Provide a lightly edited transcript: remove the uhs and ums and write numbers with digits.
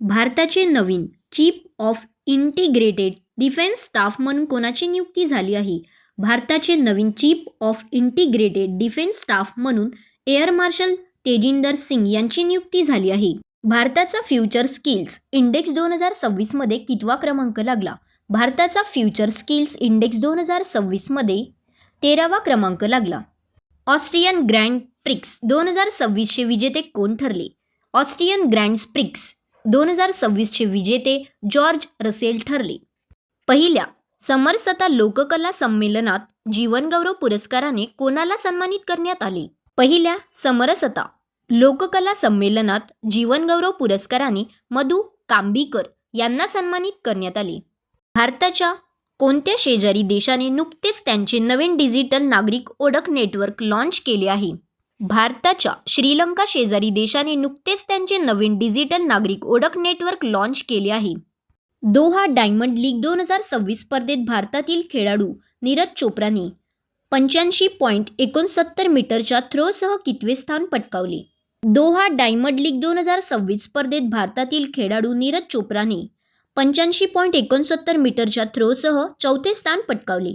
भारताचे नवीन chief of integrated defence staff म्हणून कोणाची नियुक्ती झाली आहे? भारताचे नवीन chief of integrated defence staff म्हणून एअर मार्शल तेजिंदर सिंग यांची नियुक्ती झाली आहे. भारताचा फ्युचर स्किल्स इंडेक्स 2026 मध्ये कितवा क्रमांक लागला? भारताचा फ्युचर स्किल्स इंडेक्स 2026 मध्ये 13वा क्रमांक लागला. ऑस्ट्रियन ग्रँड प्रिक्स 2026 चे विजेते कोण ठरले? ऑस्ट्रियन ग्रँड प्रिक्स 2026 चे विजेते जॉर्ज रसेल ठरले. पहिल्या समरसता लोककला संमेलनात जीवनगौरव पुरस्काराने कोणाला सन्मानित करण्यात आले? पहिल्या समरसता लोककला संमेलनात जीवनगौरव पुरस्काराने मधु कांबीकर यांना सन्मानित करण्यात आले. भारताच्या कोणत्या शेजारी देशाने नुकतेच त्यांचे नवीन डिजिटल नागरिक ओळख नेटवर्क लॉन्च केले आहे? भारताच्या श्रीलंका शेजारी देशाने नुकतेच त्यांचे नवीन डिजिटल नागरिक ओळख नेटवर्क लॉन्च केले आहे. दोहा डायमंड लीग 2026 स्पर्धेत भारतातील खेळाडू नीरज चोप्राने 85.69 मीटरच्या थ्रोसह कितवे स्थान पटकावले? दोहा डायमंड लीग 2026 स्पर्धेत भारतातील खेळाडू नीरज चोप्राने 85.69 मीटरच्या थ्रोसह चौथे स्थान पटकावले.